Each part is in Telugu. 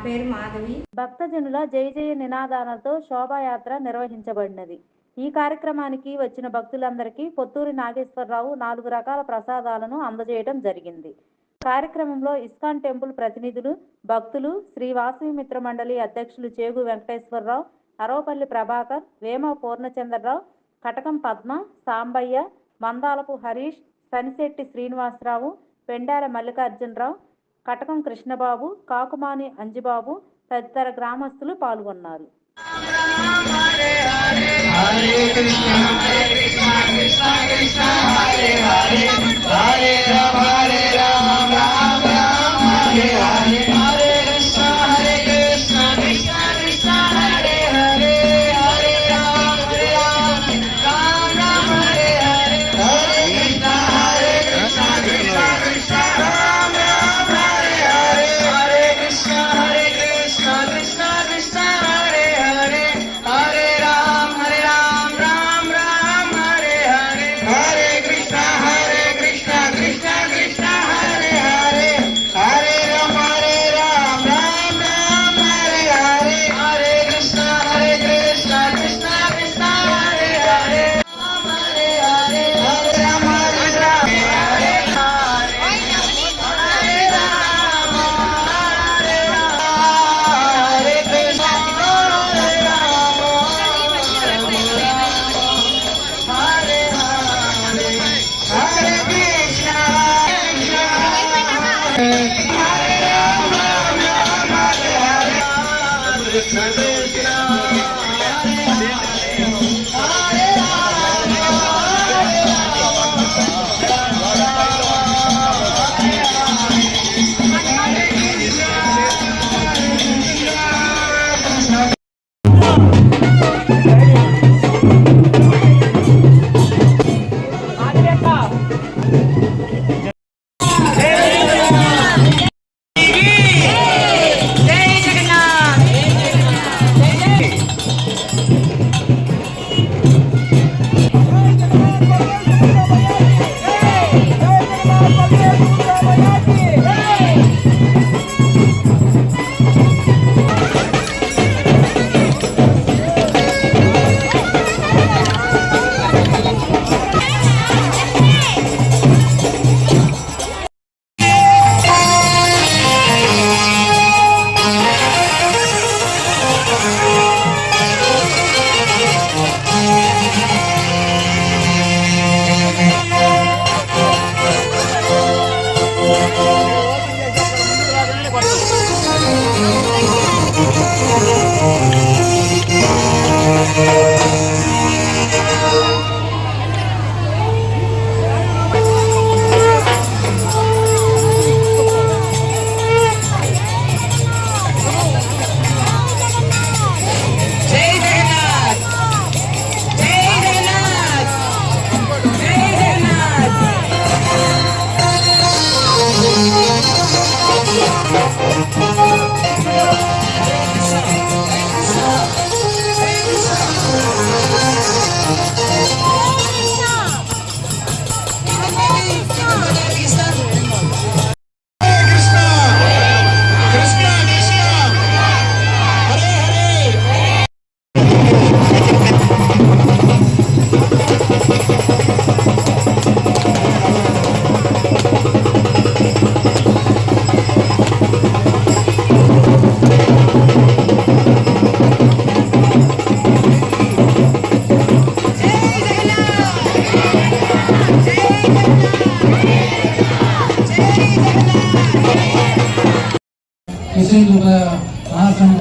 పేరు మాధవి. భక్తజనుల జయ జయ నినాదాలతో శోభాయాత్ర నిర్వహించబడినది. ఈ కార్యక్రమానికి వచ్చిన భక్తులందరికీ పొత్తూరి నాగేశ్వరరావు 4 రకాల ప్రసాదాలను అందజేయడం జరిగింది. కార్యక్రమంలో ఇస్కాన్ టెంపుల్ ప్రతినిధులు, భక్తులు, శ్రీ వాసవి మిత్ర మండలి అధ్యక్షులు చేగు వెంకటేశ్వరరావు, అరవపల్లి ప్రభాకర్, వేమ పూర్ణచంద్రరావు, కటకం పద్మ, సాంబయ్య, మందాలపు హరీష్, సనిశెట్టి శ్రీనివాసరావు, పెండాల మల్లికార్జునరావు, కటకం కృష్ణబాబు, కాకుమాని అంజిబాబు తదితర గ్రామస్తులు పాల్గొన్నారు.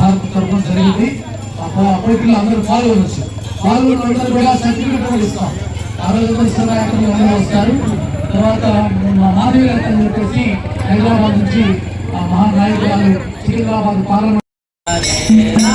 భారత తరఫున జరిగింది. అప్పటికి అందరూ పాల్గొనవచ్చు. పాల్గొన్న కూడా సర్టిఫికెట్ కూడా ఇస్తాం. ఆ రోజు శివయాత్రలు అందరూ వస్తారు. తర్వాత మాధవి అని చెప్పేసి హైదరాబాద్ నుంచి మహానాయకురాలు Secunderabad parliament Hare Krishna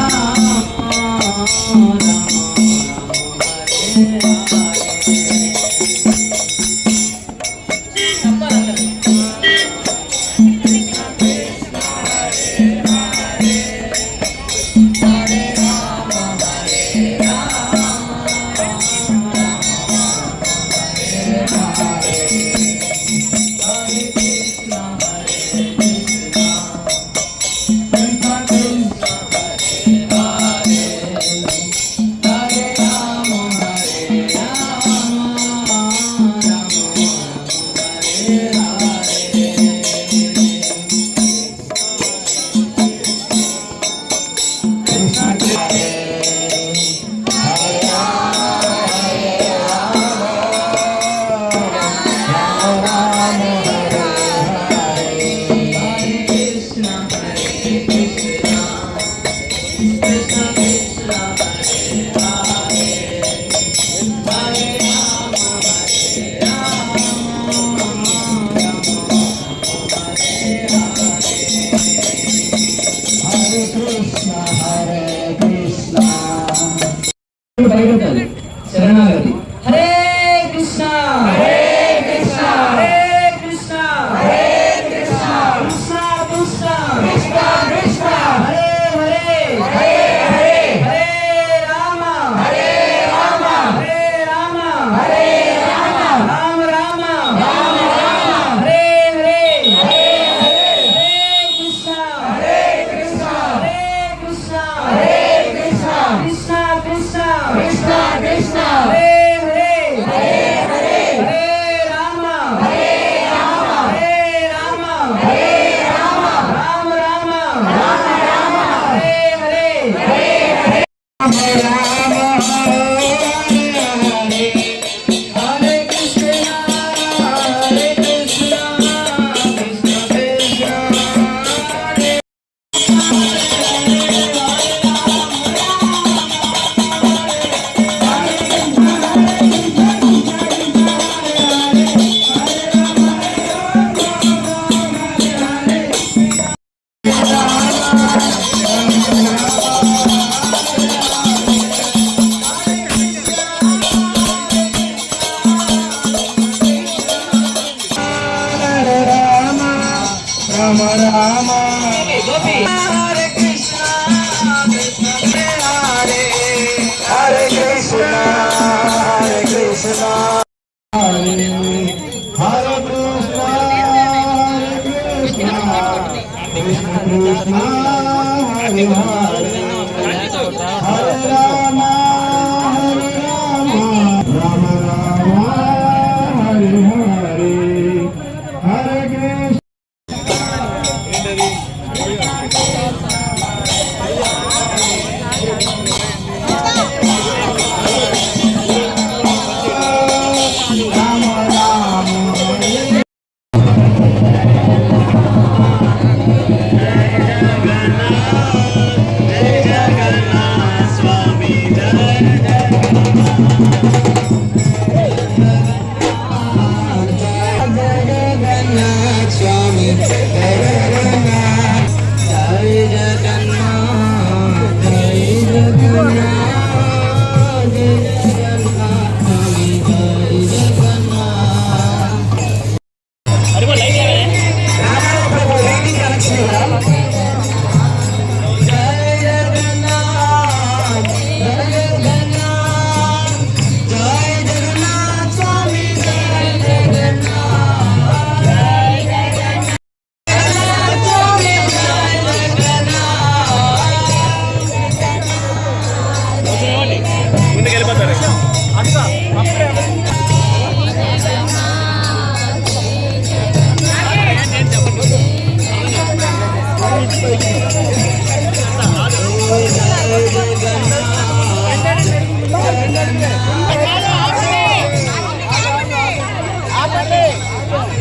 Rama Rama Hare Krishna Krishna Hare Hare Krishna Hare Krishna Hare Hare Krishna Krishna Krishna Hare Hare Hare Rama Rama Rama Hare Hare Hare Krishna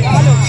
Hello.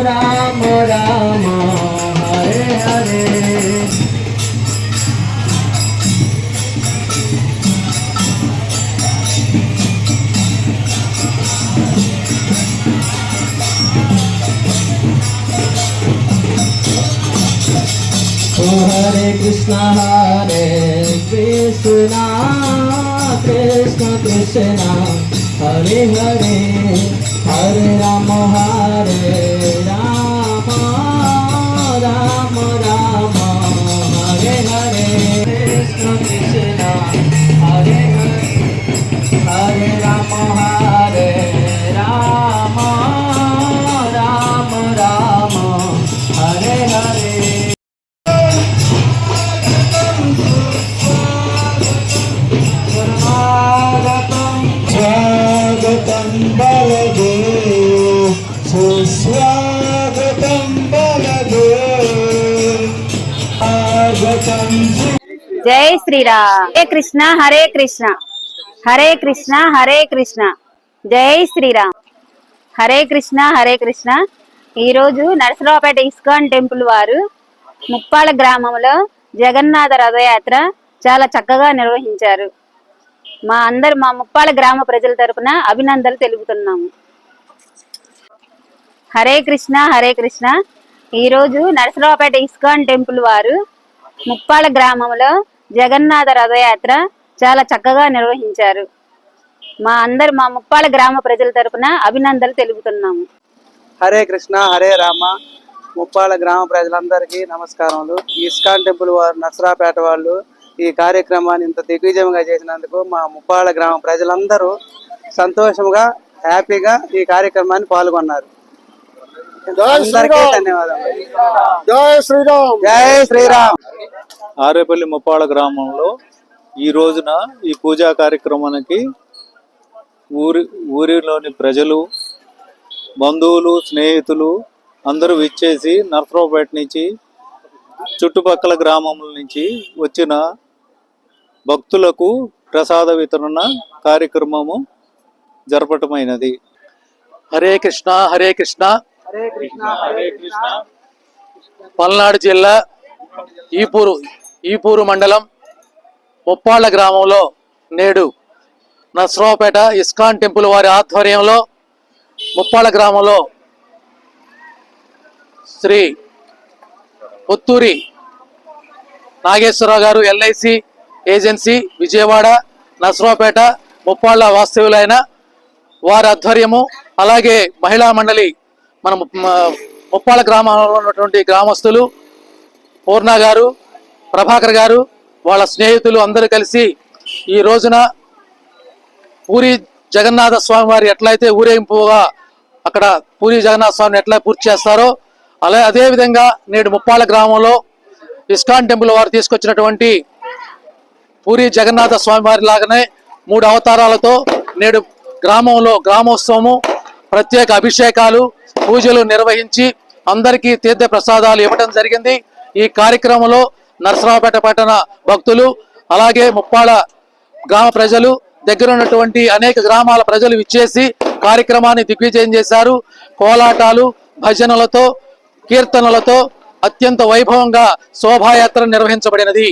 Rama Rama Hare Hare. Hare Krishna Krishna Krishna Hare Hare Hare Rama Rama Rama Hare Hare Krishna Krishna Hare Hare Hare Rama Rama Rama Rama Hare Hare. स्वागतं बलदे सुस्वागतं बलदे आगतं జై శ్రీరామ్. హరే కృష్ణ హరే కృష్ణ హరే కృష్ణ హరే కృష్ణ జై శ్రీరామ్. హరే కృష్ణ హరే కృష్ణ. ఈరోజు నరసరావుపేట ఇస్కాన్ టెంపుల్ వారు ముప్పాళ్ళ గ్రామంలో జగన్నాథ రథయాత్ర చాలా చక్కగా నిర్వహించారు. మా ముప్పాళ్ళ గ్రామ ప్రజల తరపున అభినందనలు తెలుపుతున్నాము. హరే కృష్ణ హరే కృష్ణ. ఈరోజు నరసరావుపేట ఇస్కాన్ టెంపుల్ వారు ముప్పాళ్ళ గ్రామంలో జగన్నాథ రథయాత్ర చాలా చక్కగా నిర్వహించారు. మా ముప్పాళ్ళ గ్రామ ప్రజల తరపున అభినందనలు తెలుపుతున్నాము. హరే కృష్ణ హరే రామ. ముప్పాళ్ళ గ్రామ ప్రజలందరికీ నమస్కారములు. ఇస్కాన్ టెంపుల్ వారు నరసరావుపేట వాళ్ళు ఈ కార్యక్రమాన్ని ఇంత దిగ్విజయంగా చేసినందుకు మా ముప్పాళ్ళ గ్రామ ప్రజలందరూ సంతోషంగా హ్యాపీగా ఈ కార్యక్రమాన్ని పాల్గొన్నారు. అందరికీ ధన్యవాదాలు. जय श्री राम జై శ్రీరామ్. ఆరేపల్లి ముప్పాళ్ళ గ్రామంలో ఈ రోజున ఈ పూజా కార్యక్రమానికి ఊరిలోని ప్రజలు, బంధువులు, స్నేహితులు అందరూ విచ్చేసి నరసరావుపేట నుంచి చుట్టుపక్కల గ్రామముల నుంచి వచ్చిన భక్తులకు ప్రసాద వితరణ కార్యక్రమము జరపటమైనది. హరే కృష్ణ హరే కృష్ణ. హరే కృష్ణ హరే కృష్ణ. పల్నాడు జిల్లా ఈపూరు మండలం ముప్పాళ్ళ గ్రామంలో నేడు నరసరావుపేట ఇస్కాన్ టెంపుల్ వారి ఆధ్వర్యంలో ముప్పాళ్ళ గ్రామంలో శ్రీ పొత్తూరి నాగేశ్వరరావు గారు ఎల్ఐసి ఏజెన్సీ విజయవాడ నరసరావుపేట ముప్పాళ్ళ వాస్తవ్యులైన వారి ఆధ్వర్యము, అలాగే మహిళా మండలి మన ముప్పాళ్ళ గ్రామంలో ఉన్నటువంటి గ్రామస్తులు పూర్ణ గారు, ప్రభాకర్ గారు, వాళ్ళ స్నేహితులు అందరూ కలిసి ఈ రోజున పూరి జగన్నాథ స్వామి వారి ఎట్లయితే ఊరేగింపుగా అక్కడ పూరి జగన్నాథ స్వామిని ఎట్లా పూర్తి చేస్తారో అదే విధంగా నేడు ముప్పాళ్ళ గ్రామంలో ఇస్కాన్ టెంపుల్ వారు తీసుకొచ్చినటువంటి పూరి జగన్నాథ స్వామి వారి లాగానే 3 అవతారాలతో నేడు గ్రామంలో గ్రామోత్సవము, ప్రత్యేక అభిషేకాలు, పూజలు నిర్వహించి అందరికీ తీర్థ ప్రసాదాలు ఇవ్వడం జరిగింది. ఈ కార్యక్రమంలో నరసరావుపేట పట్టణ భక్తులు, అలాగే ముప్పాళ్ళ గ్రామ ప్రజలు, దగ్గర ఉన్నటువంటి అనేక గ్రామాల ప్రజలు విచ్చేసి కార్యక్రమాన్ని దిగ్విజయం చేశారు. కోలాటాలు, భజనలతో, కీర్తనలతో అత్యంత వైభవంగా శోభాయాత్ర నిర్వహించబడినది.